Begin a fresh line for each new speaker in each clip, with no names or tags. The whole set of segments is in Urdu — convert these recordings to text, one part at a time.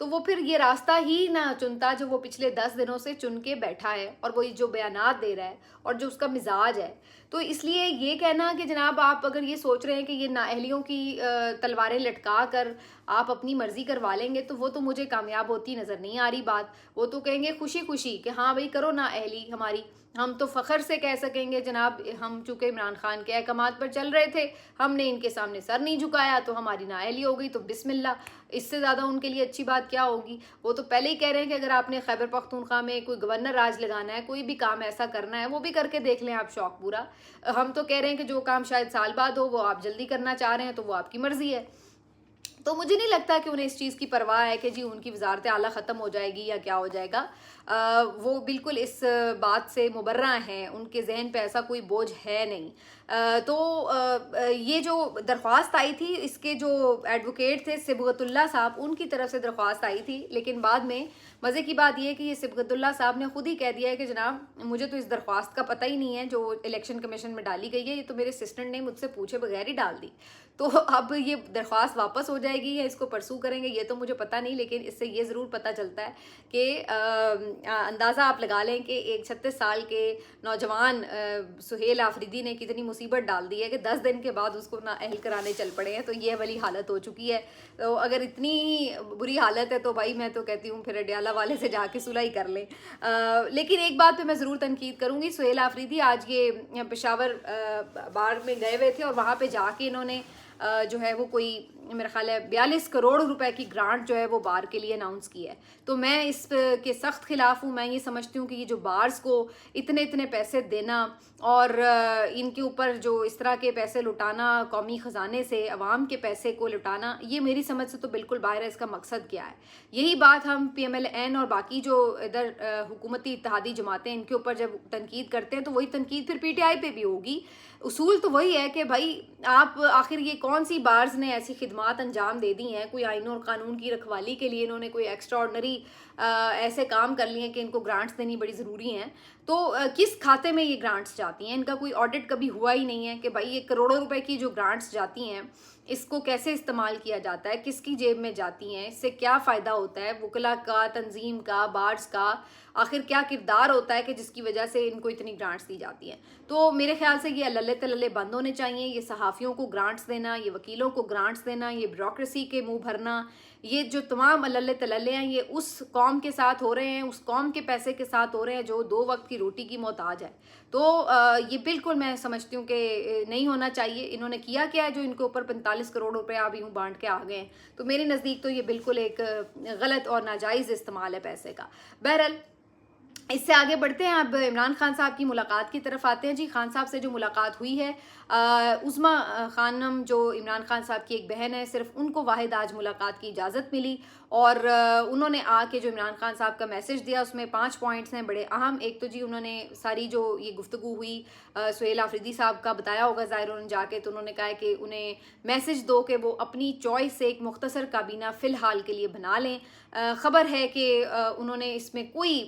تو وہ پھر یہ راستہ ہی نہ چنتا جو وہ پچھلے 10 دنوں سے چن کے بیٹھا ہے اور وہ جو بیانات دے رہا ہے اور جو اس کا مزاج ہے. تو اس لیے یہ کہنا کہ جناب آپ اگر یہ سوچ رہے ہیں کہ یہ نااہلیوں کی تلواریں لٹکا کر آپ اپنی مرضی کروا لیں گے تو وہ تو مجھے کامیاب ہوتی نظر نہیں آ رہی بات. وہ تو کہیں گے خوشی خوشی کہ ہاں بھائی کرو نااہلی ہماری. ہم تو فخر سے کہہ سکیں گے جناب ہم چونکہ عمران خان کے احکامات پر چل رہے تھے, ہم نے ان کے سامنے سر نہیں جھکایا تو ہماری نااہلی ہو گئی, تو بسم اللہ, اس سے زیادہ ان کے لیے اچھی بات کیا ہوگی. وہ تو پہلے ہی کہہ رہے ہیں کہ اگر آپ نے خیبر پختونخوا میں کوئی گورنر راج لگانا ہے, کوئی بھی کام ایسا کرنا ہے, وہ بھی کر کے دیکھ لیں آپ شوق پورا. ہم تو کہہ رہے ہیں کہ جو کام شاید سال بعد ہو وہ آپ جلدی کرنا چاہ رہے ہیں تو وہ آپ کی مرضی ہے. تو مجھے نہیں لگتا کہ انہیں اس چیز کی پرواہ ہے کہ جی ان کی وزارت اعلیٰ ختم ہو جائے گی یا کیا ہو جائے گا. وہ بالکل اس بات سے مبرہ ہیں, ان کے ذہن پہ ایسا کوئی بوجھ ہے نہیں. تو یہ جو درخواست آئی تھی اس کے جو ایڈوکیٹ تھے صبغت اللہ صاحب, ان کی طرف سے درخواست آئی تھی, لیکن بعد میں مزے کی بات یہ کہ یہ صبغت اللہ صاحب نے خود ہی کہہ دیا ہے کہ جناب مجھے تو اس درخواست کا پتہ ہی نہیں ہے جو الیکشن کمیشن میں ڈالی گئی ہے, یہ تو میرے اسسٹنٹ نے مجھ سے پوچھے بغیر ہی ڈال دی. تو اب یہ درخواست واپس ہو جائے گی یا اس کو پرسو کریں گے یہ تو مجھے پتہ نہیں, لیکن اس سے یہ ضرور پتہ چلتا ہے کہ اندازہ آپ لگا لیں کہ ایک 36 سال کے نوجوان سہیل آفریدی نے کتنی مصیبت ڈال دی ہے کہ 10 دن کے بعد اس کو نااہل کرانے چل پڑے ہیں. تو یہ والی حالت ہو چکی ہے. تو اگر اتنی بری حالت ہے تو بھائی میں تو کہتی ہوں پھر اڈیالہ والے سے جا کے صلح ہی کر لیں. لیکن ایک بات پہ میں ضرور تنقید کروں گی, سہیل آفریدی آج یہ پشاور بار میں گئے ہوئے تھے اور وہاں پہ جا کے انہوں نے جو ہے وہ کوئی میرا خیال ہے 42 کروڑ روپے کی گرانٹ جو ہے وہ بار کے لیے اناؤنس کی ہے. تو میں اس کے سخت خلاف ہوں. میں یہ سمجھتی ہوں کہ یہ جو بارز کو اتنے پیسے دینا اور ان کے اوپر جو اس طرح کے پیسے لٹانا, قومی خزانے سے عوام کے پیسے کو لٹانا, یہ میری سمجھ سے تو بالکل باہر ہے. اس کا مقصد کیا ہے؟ یہی بات ہم پی ایم ایل این اور باقی جو ادھر حکومتی اتحادی جماعتیں ان کے اوپر جب تنقید کرتے ہیں تو وہی تنقید پھر پی ٹی آئی پہ بھی ہوگی. اصول تو وہی ہے کہ بھائی آپ آخر یہ کون سی بارز نے ایسی خدمات انجام دے دی ہیں, کوئی آئین اور قانون کی رکھوالی کے لیے انہوں نے کوئی ایکسٹرا آرڈنری ایسے کام کر لیے ہیں کہ ان کو گرانٹس دینی بڑی ضروری ہیں. تو کس کھاتے میں یہ گرانٹس جاتی ہیں؟ ان کا کوئی آڈٹ کبھی ہوا ہی نہیں ہے کہ بھائی یہ کروڑوں روپے کی جو گرانٹس جاتی ہیں اس کو کیسے استعمال کیا جاتا ہے, کس کی جیب میں جاتی ہیں, اس سے کیا فائدہ ہوتا ہے, وکلا کا, تنظیم کا, بارز کا, آخر کیا کردار ہوتا ہے کہ جس کی وجہ سے ان کو اتنی گرانٹس دی جاتی ہیں. تو میرے خیال سے یہ اللہ تللے بند ہونے چاہیے. یہ صحافیوں کو گرانٹس دینا, یہ وکیلوں کو گرانٹس دینا, یہ بیوروکریسی کے منہ بھرنا, یہ جو تمام اللہ تللے ہیں یہ اس قوم کے ساتھ ہو رہے ہیں, اس قوم کے پیسے کے ساتھ ہو رہے ہیں جو 2 وقت کی روٹی کی محتاج ہے. تو یہ بالکل میں سمجھتی ہوں کہ نہیں ہونا چاہیے. انہوں نے کیا کیا ہے جو ان کے اوپر 45 کروڑ روپے اب یوں بانٹ کے آ گئے ہیں. تو میرے نزدیک تو یہ بالکل ایک غلط اور ناجائز استعمال ہے پیسے کا. بہرحال اس سے آگے بڑھتے ہیں. اب عمران خان صاحب کی ملاقات کی طرف آتے ہیں. جی خان صاحب سے جو ملاقات ہوئی ہے, عظمیٰ خانم جو عمران خان صاحب کی ایک بہن ہے, صرف ان کو واحد آج ملاقات کی اجازت ملی اور انہوں نے آ کے جو عمران خان صاحب کا میسج دیا اس میں 5 پوائنٹس ہیں بڑے اہم. ایک تو جی انہوں نے ساری جو یہ گفتگو ہوئی سہیل آفریدی صاحب کا بتایا ہوگا ظاہر انہوں نے جا کے, تو انہوں نے کہا ہے کہ انہیں میسج دو کہ وہ اپنی چوائس سے ایک مختصر کابینہ فی الحال کے لیے بنا لیں. خبر ہے کہ انہوں نے اس میں کوئی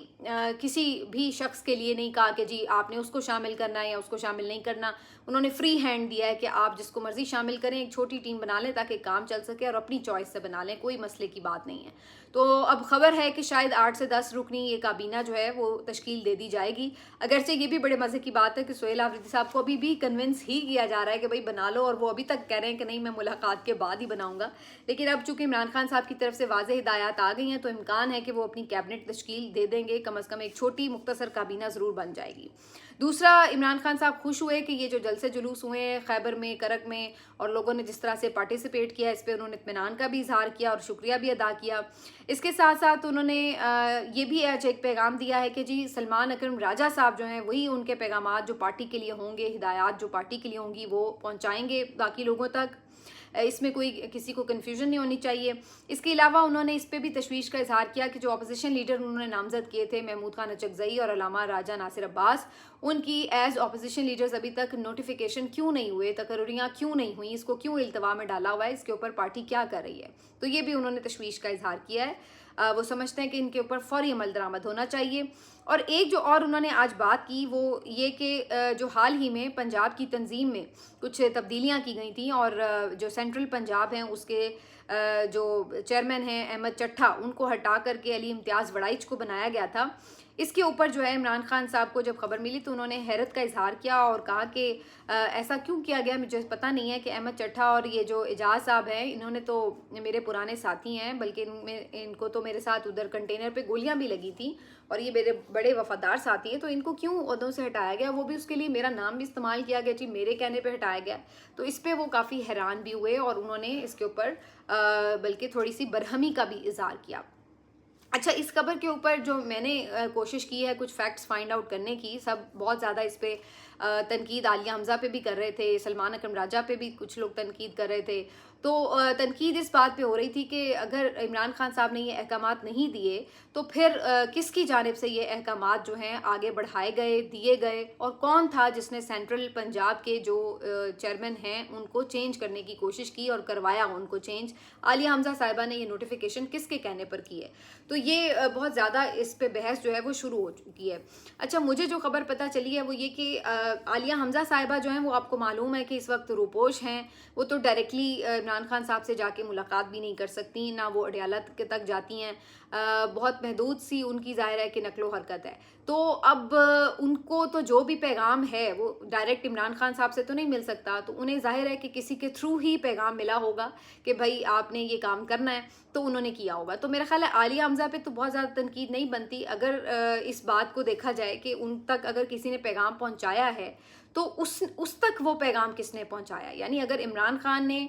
کسی بھی شخص کے لیے نہیں کہا کہ جی آپ نے اس کو شامل کرنا ہے یا اس کو شامل نہیں کرنا. انہوں نے فری ہینڈ دیا ہے کہ آپ جس کو مرضی شامل کریں, ایک چھوٹی ٹیم بنا لیں تاکہ کام چل سکے اور اپنی چوائس سے بنا لیں, کوئی مسئلے کی بات نہیں ہے. تو اب خبر ہے کہ شاید 8 سے 10 رکنی یہ کابینہ جو ہے وہ تشکیل دے دی جائے گی. اگرچہ یہ بھی بڑے مزے کی بات ہے کہ سہیل آفریدی صاحب کو ابھی بھی کنونس ہی کیا جا رہا ہے کہ بھائی بنا لو, اور وہ ابھی تک کہہ رہے ہیں کہ نہیں میں ملاقات کے بعد ہی بناؤں گا. لیکن اب چونکہ عمران خان صاحب کی طرف سے واضح ہدایات آ گئی ہیں تو امکان ہے کہ وہ اپنی کیبنٹ تشکیل دے دیں گے, کم از کم ایک چھوٹی مختصر کابینہ ضرور بن جائے گی. دوسرا, عمران خان صاحب خوش ہوئے کہ یہ جو جلسے جلوس ہوئے ہیں خیبر میں, کرک میں, اور لوگوں نے جس طرح سے پارٹیسپیٹ کیا اس پہ انہوں نے اطمینان کا بھی اظہار کیا اور شکریہ بھی ادا کیا. اس کے ساتھ ساتھ انہوں نے یہ بھی ایک پیغام دیا ہے کہ جی سلمان اکرم راجہ صاحب جو ہیں وہی ان کے پیغامات جو پارٹی کے لیے ہوں گے, ہدایات جو پارٹی کے لیے ہوں گی وہ پہنچائیں گے باقی لوگوں تک. اس میں کوئی کسی کو کنفیوژن نہیں ہونی چاہیے. اس کے علاوہ انہوں نے اس پہ بھی تشویش کا اظہار کیا کہ جو اپوزیشن لیڈر انہوں نے نامزد کیے تھے محمود خان اچکزئی اور علامہ راجہ ناصر عباس, ان کی ایز اپوزیشن لیڈرز ابھی تک نوٹیفیکیشن کیوں نہیں ہوئے, تقرریاں کیوں نہیں ہوئیں, اس کو کیوں التوا میں ڈالا ہوا ہے, اس کے اوپر پارٹی کیا کر رہی ہے. تو یہ بھی انہوں نے تشویش کا اظہار کیا ہے. وہ سمجھتے ہیں کہ ان کے اوپر فوری عمل درآمد ہونا چاہیے. اور ایک جو اور انہوں نے آج بات کی وہ یہ کہ جو حال ہی میں پنجاب کی تنظیم میں کچھ تبدیلیاں کی گئی تھیں اور جو سینٹرل پنجاب ہیں اس کے جو چیئرمین ہیں احمد چٹھا ان کو ہٹا کر کے علی امتیاز وڑائچ کو بنایا گیا تھا، اس کے اوپر جو ہے عمران خان صاحب کو جب خبر ملی تو انہوں نے حیرت کا اظہار کیا اور کہا کہ ایسا کیوں کیا گیا، مجھے پتہ نہیں ہے کہ احمد چٹھا اور یہ جو اعجاز صاحب ہیں انہوں نے تو میرے پرانے ساتھی ہیں، بلکہ ان کو تو میرے ساتھ ادھر کنٹینر پہ گولیاں بھی لگی تھیں اور یہ میرے بڑے وفادار ساتھی ہیں، تو ان کو کیوں عہدوں سے ہٹایا گیا، وہ بھی اس کے لیے میرا نام بھی استعمال کیا گیا، جی میرے کہنے پہ ہٹایا گیا۔ تو اس پہ وہ کافی حیران بھی ہوئے اور انہوں نے اس کے اوپر بلکہ تھوڑی سی برہمی کا بھی اظہار کیا۔ اچھا، اس خبر کے اوپر جو میں نے کوشش کی ہے کچھ فیکٹس فائنڈ آؤٹ کرنے کی، سب بہت زیادہ اس پہ تنقید عالیہ حمزہ پہ بھی کر رہے تھے، سلمان اکرم راجہ پہ بھی کچھ لوگ تنقید کر رہے تھے، تو تنقید اس بات پہ ہو رہی تھی کہ اگر عمران خان صاحب نے یہ احکامات نہیں دیے تو پھر کس کی جانب سے یہ احکامات جو ہیں آگے بڑھائے گئے، دیے گئے، اور کون تھا جس نے سینٹرل پنجاب کے جو چیئرمین ہیں ان کو چینج کرنے کی کوشش کی اور کروایا ان کو چینج، عالیہ حمزہ صاحبہ نے یہ نوٹیفیکیشن کس کے کہنے پر کی ہے، تو یہ بہت زیادہ اس پہ بحث جو ہے وہ شروع ہو چکی ہے۔ اچھا، مجھے جو خبر پتہ چلی ہے وہ یہ کہ عالیہ حمزہ صاحبہ جو ہیں وہ آپ کو معلوم ہے کہ اس وقت روپوش ہیں، وہ تو ڈائریکٹلی عمران خان صاحب سے جا کے ملاقات بھی نہیں کر سکتی، نہ وہ اڈیالہ کے تک جاتی ہیں، بہت محدود سی ان کی ظاہر ہے کہ نقل و حرکت ہے، تو اب ان کو تو جو بھی پیغام ہے وہ ڈائریکٹ عمران خان صاحب سے تو نہیں مل سکتا، تو انہیں ظاہر ہے کہ کسی کے تھرو ہی پیغام ملا ہوگا کہ بھائی آپ نے یہ کام کرنا ہے، تو انہوں نے کیا ہوگا۔ تو میرا خیال ہے عالیہ حمزہ پہ تو بہت زیادہ تنقید نہیں بنتی اگر اس بات کو دیکھا جائے کہ ان تک اگر کسی نے پیغام پہنچایا ہے تو اس تک وہ پیغام کس نے پہنچایا، یعنی اگر عمران خان نے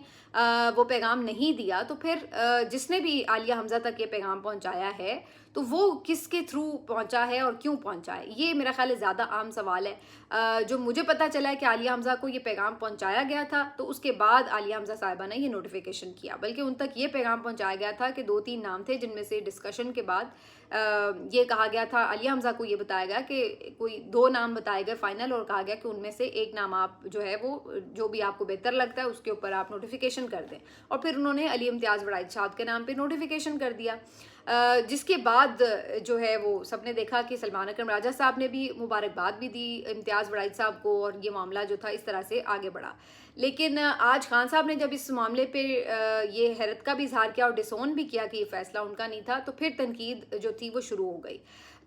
وہ پیغام نہیں دیا تو پھر جس نے بھی عالیہ حمزہ تک یہ پیغام پہنچایا ہے تو وہ کس کے تھرو پہنچا ہے اور کیوں پہنچا ہے، یہ میرا خیال ہے زیادہ عام سوال ہے۔ جو مجھے پتہ چلا ہے کہ عالیہ حمزہ کو یہ پیغام پہنچایا گیا تھا تو اس کے بعد عالیہ حمزہ صاحبہ نے یہ نوٹیفیکیشن کیا، بلکہ ان تک یہ پیغام پہنچایا گیا تھا کہ 2-3 نام تھے جن میں سے ڈسکشن کے بعد یہ کہا گیا تھا، عالیہ حمزہ کو یہ بتایا گیا کہ کوئی 2 نام بتائے گئے فائنل، اور کہا گیا کہ ان میں سے ایک نام آپ جو ہے وہ جو بھی آپ کو بہتر لگتا ہے اس کے اوپر آپ نوٹیفیکیشن کر دیں، اور پھر انہوں نے علی امتیاز وڑائچ صاحب کے نام پہ نوٹیفیکیشن کر دیا، جس کے بعد جو ہے وہ سب نے دیکھا کہ سلمان اکرم راجہ صاحب نے بھی مبارکباد بھی دی امتیاز وڑائچ صاحب کو، اور یہ معاملہ جو تھا اس طرح سے آگے بڑھا۔ لیکن آج خان صاحب نے جب اس معاملے پہ یہ حیرت کا بھی اظہار کیا اور ڈسون بھی کیا کہ یہ فیصلہ ان کا نہیں تھا، تو پھر تنقید جو تھی وہ شروع ہو گئی۔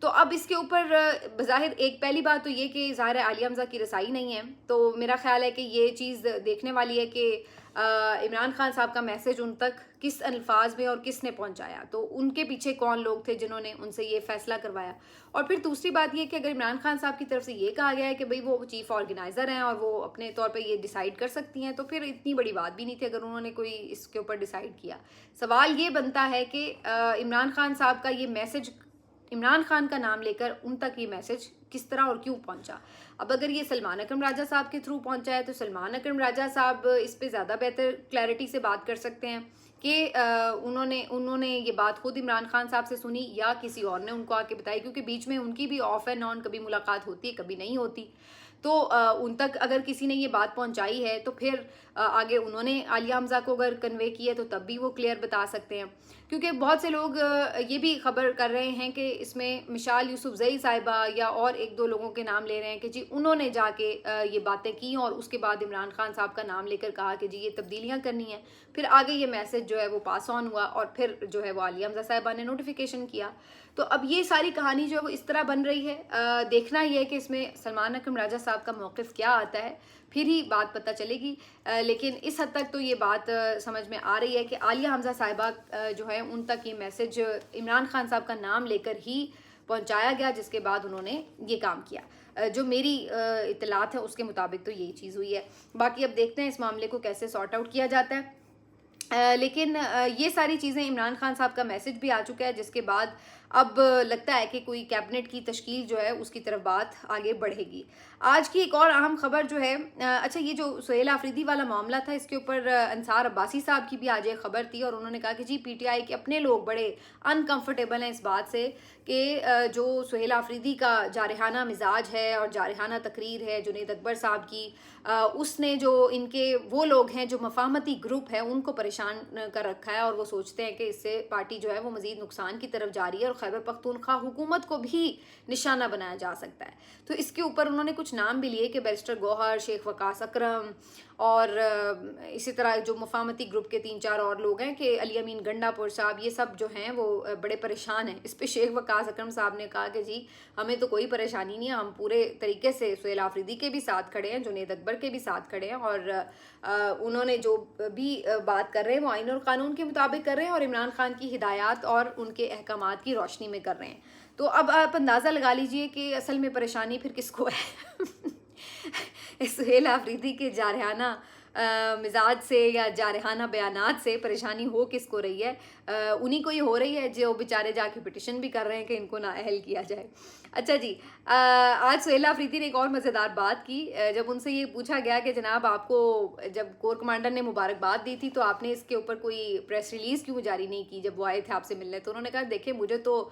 تو اب اس کے اوپر بظاہر ایک پہلی بات تو یہ کہ ظاہر ہے عالیہ حمزہ کی رسائی نہیں ہے، تو میرا خیال ہے کہ یہ چیز دیکھنے والی ہے کہ عمران خان صاحب کا میسج ان تک کس الفاظ میں اور کس نے پہنچایا، تو ان کے پیچھے کون لوگ تھے جنہوں نے ان سے یہ فیصلہ کروایا۔ اور پھر دوسری بات یہ کہ اگر عمران خان صاحب کی طرف سے یہ کہا گیا ہے کہ بھئی وہ چیف آرگنائزر ہیں اور وہ اپنے طور پہ یہ ڈیسائیڈ کر سکتی ہیں، تو پھر اتنی بڑی بات بھی نہیں تھی اگر انہوں نے کوئی اس کے اوپر ڈیسائیڈ کیا۔ سوال یہ بنتا ہے کہ عمران خان صاحب کا یہ میسج، عمران خان کا نام لے کر ان تک یہ میسج کس طرح اور کیوں پہنچا۔ اب اگر یہ سلمان اکرم راجہ صاحب کے تھرو پہنچا ہے تو سلمان اکرم راجہ صاحب اس پہ زیادہ بہتر کلیئرٹی سے بات کر سکتے ہیں کہ انہوں نے یہ بات خود عمران خان صاحب سے سنی یا کسی اور نے ان کو آ کے بتائی، کیونکہ بیچ میں ان کی بھی آف اینڈ آن کبھی ملاقات ہوتی ہے کبھی نہیں ہوتی، تو ان تک اگر کسی نے یہ بات پہنچائی ہے تو پھر آگے انہوں نے عالیہ حمزہ کو اگر کنوے کی ہے تو تب بھی وہ کلیئر بتا سکتے ہیں، کیونکہ بہت سے لوگ یہ بھی خبر کر رہے ہیں کہ اس میں مشال یوسفزئی صاحبہ یا اور 1-2 لوگوں کے نام لے رہے ہیں کہ جی انہوں نے جا کے یہ باتیں کی اور اس کے بعد عمران خان صاحب کا نام لے کر کہا کہ جی یہ تبدیلیاں کرنی ہیں، پھر آگے یہ میسج جو ہے وہ پاس آن ہوا اور پھر جو ہے وہ عالیہ حمزہ صاحبہ نے نوٹیفیکیشن کیا۔ تو اب یہ ساری کہانی جو ہے وہ اس طرح بن رہی ہے، دیکھنا یہ ہے کہ اس میں سلمان اکرم راجہ صاحب کا موقف کیا آتا ہے، پھر ہی بات پتہ چلے گی، لیکن اس حد تک تو یہ بات سمجھ میں آ رہی ہے کہ عالیہ حمزہ صاحبہ جو ہے ان تک یہ میسج عمران خان صاحب کا نام لے کر ہی پہنچایا گیا، جس کے بعد انہوں نے یہ کام کیا۔ جو میری اطلاعات ہے اس کے مطابق تو یہی چیز ہوئی ہے، باقی اب دیکھتے ہیں اس معاملے کو کیسے سارٹ آؤٹ کیا جاتا ہے۔ لیکن یہ ساری چیزیں عمران خان صاحب کا میسج بھی آ چکا ہے، جس کے بعد اب لگتا ہے کہ کوئی کیبنٹ کی تشکیل جو ہے اس کی طرف بات آگے بڑھے گی۔ آج کی ایک اور اہم خبر جو ہے، اچھا یہ جو سہیل آفریدی والا معاملہ تھا اس کے اوپر انصار عباسی صاحب کی بھی آج ایک خبر تھی، اور انہوں نے کہا کہ جی پی ٹی آئی کے اپنے لوگ بڑے انکمفرٹیبل ہیں اس بات سے کہ جو سہیل آفریدی کا جارحانہ مزاج ہے اور جارحانہ تقریر ہے جنید اکبر صاحب کی، اس نے جو ان کے وہ لوگ ہیں جو مفاہمتی گروپ ہے ان کو پریشان کر رکھا ہے، اور وہ سوچتے ہیں کہ اس سے پارٹی جو ہے وہ مزید نقصان کی طرف جا رہی ہے اور خیبر پختونخوا حکومت کو بھی نشانہ بنایا جا سکتا ہے۔ تو اس کے اوپر انہوں نے کچھ نام بھی لیے کہ بیرسٹر گوہر، شیخ وقاص اکرم اور اسی طرح جو مفاہمتی گروپ کے 3-4 اور لوگ ہیں کہ علی امین گنڈا پور صاحب، یہ سب جو ہیں وہ بڑے پریشان ہیں اس پہ۔ شیخ وقاص اکرم صاحب نے کہا کہ جی ہمیں تو کوئی پریشانی نہیں ہے، ہم پورے طریقے سے سہیل آفریدی کے بھی ساتھ کھڑے ہیں، جنید اکبر کے بھی ساتھ کھڑے ہیں، اور انہوں نے جو بھی بات کر رہے ہیں وہ آئین اور قانون کے مطابق کر رہے ہیں اور عمران خان کی ہدایات اور ان کے احکامات کی روشنی میں کر رہے ہیں۔ تو اب آپ اندازہ لگا لیجئے کہ اصل میں پریشانی پھر کس کو ہے؟ سہیل آفریدی کے جارحانہ مزاج سے یا جارحانہ بیانات سے پریشانی ہو کس کو رہی ہے؟ انہی کو یہ ہو رہی ہے جو بیچارے جا کے پٹیشن بھی کر رہے ہیں کہ ان کو نااہل کیا جائے۔ اچھا جی، آج سہیل آفریدی نے ایک اور مزیدار بات کی جب ان سے یہ پوچھا گیا کہ جناب آپ کو جب کور کمانڈر نے مبارکباد دی تھی تو آپ نے اس کے اوپر کوئی پریس ریلیز کیوں جاری نہیں کی جب وہ آئے تھے آپ سے ملنے؟ تو انہوں نے کہا دیکھیں مجھے تو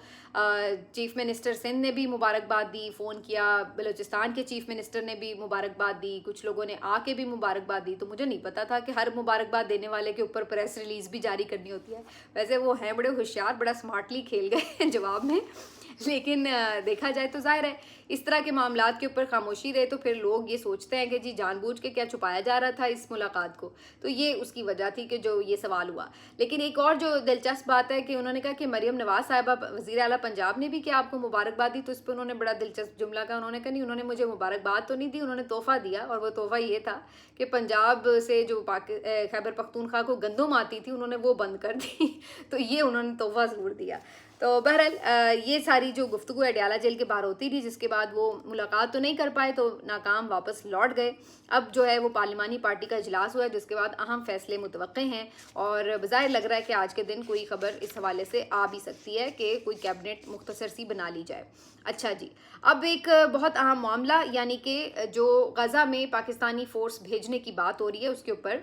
چیف منسٹر سندھ نے بھی مبارکباد دی، فون کیا، بلوچستان کے چیف منسٹر نے بھی مبارکباد دی، کچھ لوگوں نے آ کے بھی مبارکباد دی، تو مجھے نہیں پتا تھا کہ ہر مبارکباد دینے والے کے اوپر پریس ریلیز بھی جاری کرنی ہوتی ہے۔ ویسے وہ ہیں بڑے ہوشیار، بڑا سمارٹلی کھیل گئے جواب میں، لیکن دیکھا جائے تو ظاہر ہے اس طرح کے معاملات کے اوپر خاموشی رہے تو پھر لوگ یہ سوچتے ہیں کہ جی جان بوجھ کے کیا چھپایا جا رہا تھا اس ملاقات کو، تو یہ اس کی وجہ تھی کہ جو یہ سوال ہوا۔ لیکن ایک اور جو دلچسپ بات ہے کہ انہوں نے کہا کہ مریم نواز صاحبہ وزیر اعلیٰ پنجاب نے بھی کیا آپ کو مبارکباد دی؟ تو اس پہ انہوں نے بڑا دلچسپ جملہ کہا، انہوں نے کہا نہیں انہوں نے مجھے مبارکباد تو نہیں دی، انہوں نے تحفہ دیا، اور وہ تحفہ یہ تھا کہ پنجاب سے جو خیبر پختونخوا کو گندم آتی تھی انہوں نے وہ بند کر دی، تو یہ انہوں نے تحفہ ضرور دیا۔ تو بہرحال یہ ساری جو گفتگو اڈیالہ جیل کے باہر ہوتی تھی جس کے بعد وہ ملاقات تو نہیں کر پائے تو ناکام واپس لوٹ گئے۔ اب جو ہے وہ پارلیمانی پارٹی کا اجلاس ہوا جس کے بعد اہم فیصلے متوقع ہیں، اور بظاہر لگ رہا ہے کہ آج کے دن کوئی خبر اس حوالے سے آ بھی سکتی ہے کہ کوئی کیبنٹ مختصر سی بنا لی جائے۔ اچھا جی، اب ایک بہت اہم معاملہ یعنی کہ جو غزہ میں پاکستانی فورس بھیجنے کی بات ہو رہی ہے اس کے اوپر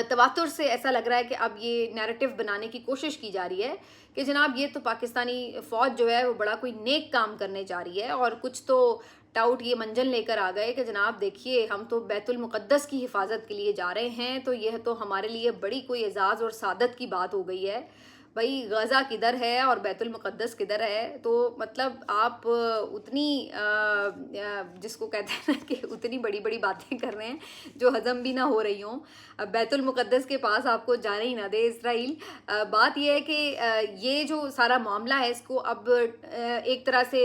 تواتر سے ایسا لگ رہا ہے کہ اب یہ نیریٹو بنانے کی کوشش کی جا رہی ہے کہ جناب یہ تو پاکستانی فوج جو ہے وہ بڑا کوئی نیک کام کرنے جا رہی ہے، اور کچھ تو ٹاؤٹ یہ منجن لے کر آ گئے کہ جناب دیکھیے ہم تو بیت المقدس کی حفاظت کے لیے جا رہے ہیں، تو یہ تو ہمارے لیے بڑی کوئی اعزاز اور سعادت کی بات ہو گئی ہے۔ بھائی غزہ کدھر ہے اور بیت المقدس کدھر ہے؟ تو مطلب آپ اتنی جس کو کہتے ہیں نا کہ اتنی بڑی بڑی باتیں کر رہے ہیں جو ہضم بھی نہ ہو رہی ہوں۔ بیت المقدس کے پاس آپ کو جانے ہی نہ دے اسرائیل۔ بات یہ ہے کہ یہ جو سارا معاملہ ہے اس کو اب ایک طرح سے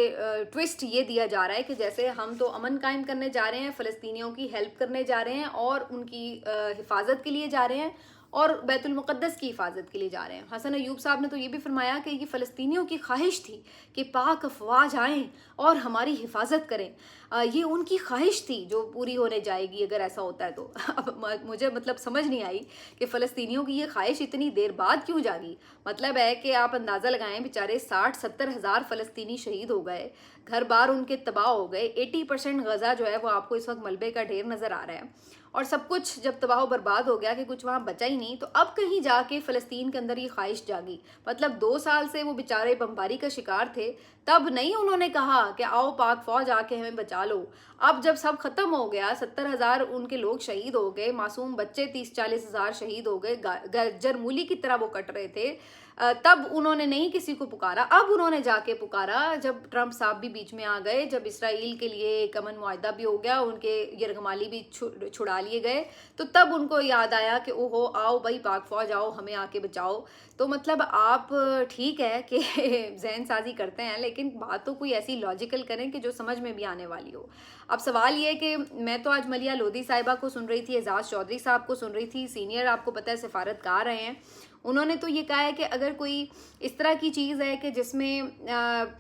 ٹوسٹ یہ دیا جا رہا ہے کہ جیسے ہم تو امن قائم کرنے جا رہے ہیں، فلسطینیوں کی ہیلپ کرنے جا رہے ہیں اور ان کی حفاظت کے لیے جا رہے ہیں اور بیت المقدس کی حفاظت کے لیے جا رہے ہیں۔ حسن ایوب صاحب نے تو یہ بھی فرمایا کہ یہ فلسطینیوں کی خواہش تھی کہ پاک افواج آئیں اور ہماری حفاظت کریں، یہ ان کی خواہش تھی جو پوری ہونے جائے گی اگر ایسا ہوتا ہے تو۔ اب مجھے مطلب سمجھ نہیں آئی کہ فلسطینیوں کی یہ خواہش اتنی دیر بعد کیوں جاگی۔ مطلب ہے کہ آپ اندازہ لگائیں بیچارے 60-70 ہزار فلسطینی شہید ہو گئے، گھر بار ان کے تباہ ہو گئے، 80% غزہ جو ہے وہ آپ کو اس وقت ملبے کا ڈھیر نظر آ رہا ہے، اور سب کچھ جب تباہ و برباد ہو گیا کہ کچھ وہاں بچا ہی نہیں، تو اب کہیں جا کے فلسطین کے اندر یہ خواہش جاگی۔ مطلب 2 سال سے وہ بیچارے بمباری کا شکار تھے، تب نہیں انہوں نے کہا کہ آؤ پاک فوج آ کے ہمیں بچا لو۔ اب جب سب ختم ہو گیا، 70 ہزار ان کے لوگ شہید ہو گئے، معصوم بچے 30-40 ہزار شہید ہو گئے، گجر مولی کی طرح وہ کٹ رہے تھے، تب انہوں نے نہیں کسی کو پکارا۔ اب انہوں نے جا کے پکارا جب ٹرمپ صاحب بھی بیچ میں آ گئے، جب اسرائیل کے لیے ایک امن معاہدہ بھی ہو گیا، ان کے یرغمالی بھی چھڑا لیے گئے، تو تب ان کو یاد آیا کہ اوہو آؤ بھائی پاک فوج آؤ ہمیں آ کے بچاؤ۔ تو مطلب آپ ٹھیک ہے کہ ذہن سازی کرتے ہیں لیکن بات تو کوئی ایسی لاجیکل کریں کہ جو سمجھ میں بھی آنے والی ہو۔ اب سوال یہ ہے کہ میں تو آج ملیہ لودھی صاحبہ کو سن رہی تھی، اعزاز چودھری صاحب کو سن رہی تھی، سینئر آپ کو پتہ ہے سفارتکار رہے ہیں، انہوں نے تو یہ کہا ہے کہ اگر کوئی اس طرح کی چیز ہے کہ جس میں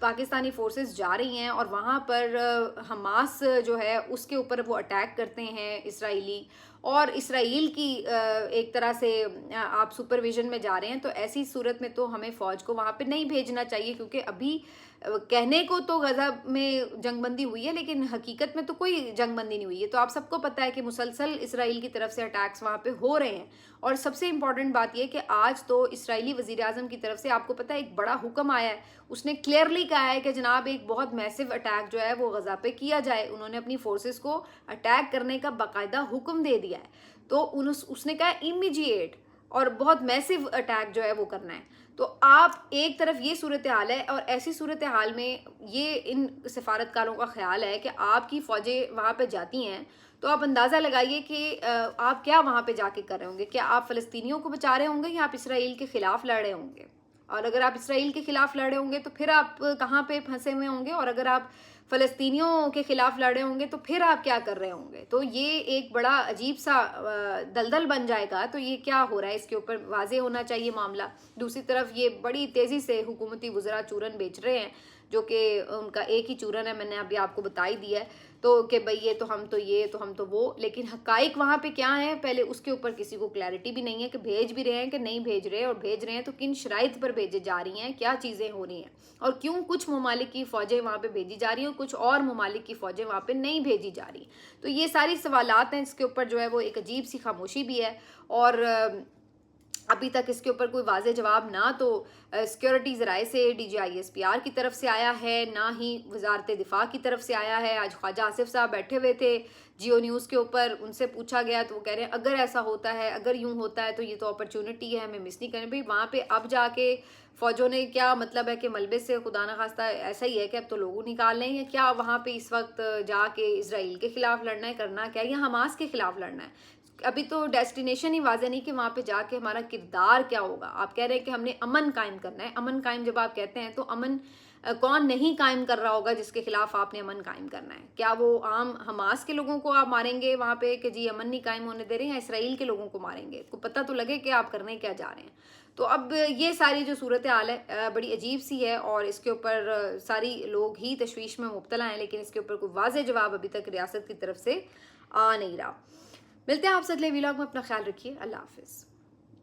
پاکستانی فورسز جا رہی ہیں اور وہاں پر حماس جو ہے اس کے اوپر وہ اٹیک کرتے ہیں اسرائیلی، اور اسرائیل کی ایک طرح سے آپ سپرویژن میں جا رہے ہیں، تو ایسی صورت میں تو ہمیں فوج کو وہاں پہ نہیں بھیجنا چاہیے، کیونکہ ابھی کہنے کو تو غزہ میں جنگ بندی ہوئی ہے لیکن حقیقت میں تو کوئی جنگ بندی نہیں ہوئی ہے۔ تو آپ سب کو پتہ ہے کہ مسلسل اسرائیل کی طرف سے اٹیکس وہاں پہ ہو رہے ہیں، اور سب سے امپورٹنٹ بات یہ کہ آج تو اسرائیلی وزیر اعظم کی طرف سے آپ کو پتہ ہے ایک بڑا حکم آیا ہے، اس نے کلیئرلی کہا ہے کہ جناب ایک بہت میسو اٹیک جو ہے وہ غزہ پہ کیا جائے، انہوں نے اپنی فورسز کو اٹیک کرنے کا باقاعدہ حکم دے دیا ہے، تو اس نے کہا امیجیٹ اور بہت میسو اٹیک جو ہے وہ کرنا ہے۔ تو آپ ایک طرف یہ صورتحال ہے، اور ایسی صورتحال میں یہ ان سفارتکاروں کا خیال ہے کہ آپ کی فوجیں وہاں پہ جاتی ہیں تو آپ اندازہ لگائیے کہ آپ کیا وہاں پہ جا کے کر رہے ہوں گے. کیا آپ فلسطینیوں کو بچا رہے ہوں گے یا آپ اسرائیل کے خلاف لڑ رہے ہوں گے؟ اور اگر آپ اسرائیل کے خلاف لڑ رہے ہوں گے تو پھر آپ کہاں پہ پھنسے ہوئے ہوں گے؟ اور اگر آپ فلسطینیوں کے خلاف لڑے ہوں گے تو پھر آپ کیا کر رہے ہوں گے؟ تو یہ ایک بڑا عجیب سا دلدل بن جائے گا. تو یہ کیا ہو رہا ہے، اس کے اوپر واضح ہونا چاہیے معاملہ. دوسری طرف یہ بڑی تیزی سے حکومتی وزراء چورن بیچ رہے ہیں، جو کہ ان کا ایک ہی چورن ہے، میں نے ابھی آپ کو بتا ہی دیا ہے. تو کہ بھئی یہ تو ہم تو یہ تو ہم تو وہ، لیکن حقائق وہاں پہ کیا ہیں پہلے اس کے اوپر کسی کو کلیئرٹی بھی نہیں ہے کہ بھیج بھی رہے ہیں کہ نہیں بھیج رہے، اور بھیج رہے ہیں تو کن شرائط پر بھیجے جا رہی ہیں، کیا چیزیں ہو رہی ہیں، اور کیوں کچھ ممالک کی فوجیں وہاں پہ بھیجی جا رہی ہیں اور کچھ اور ممالک کی فوجیں وہاں پہ نہیں بھیجی جا رہی. تو یہ ساری سوالات ہیں، اس کے اوپر جو ہے وہ ایک عجیب سی خاموشی بھی ہے. اور ابھی تک اس کے اوپر کوئی واضح جواب نہ تو سیکیورٹی ذرائع سے DGISPR کی طرف سے آیا ہے، نہ ہی وزارت دفاع کی طرف سے آیا ہے. آج خواجہ آصف صاحب بیٹھے ہوئے تھے جیو نیوز کے اوپر، ان سے پوچھا گیا تو وہ کہہ رہے ہیں اگر ایسا ہوتا ہے، اگر یوں ہوتا ہے تو یہ تو اپرچونٹی ہے، ہمیں مس نہیں کریں. بھائی وہاں پہ اب جا کے فوجوں نے کیا مطلب ہے کہ ملبے سے خدا نخواستہ ایسا ہی ہے کہ اب تو لوگوں نکال لیں، یا کیا وہاں پہ اس وقت جا کے اسرائیل کے خلاف لڑنا ہے، کرنا کیا، یا حماس کے خلاف لڑنا ہے؟ ابھی تو ڈیسٹینیشن ہی واضح نہیں کہ وہاں پہ جا کے ہمارا کردار کیا ہوگا. آپ کہہ رہے ہیں کہ ہم نے امن قائم کرنا ہے. امن قائم جب آپ کہتے ہیں تو امن کون نہیں قائم کر رہا ہوگا جس کے خلاف آپ نے امن قائم کرنا ہے؟ کیا وہ عام حماس کے لوگوں کو آپ ماریں گے وہاں پہ کہ جی امن نہیں قائم ہونے دے رہے ہیں، یا اسرائیل کے لوگوں کو ماریں گے؟ کو پتہ تو لگے کہ آپ کرنے کیا جا رہے ہیں. تو اب یہ ساری جو صورتحال ہے بڑی عجیب سی ہے، اور اس کے اوپر ساری لوگ ہی تشویش میں مبتلا ہیں، لیکن اس کے اوپر کوئی واضح جواب ابھی تک ریاست کی طرف سے آ نہیں رہا. ملتے ہیں آپ سے اگلے ویلاگ میں. اپنا خیال رکھیے. اللہ حافظ.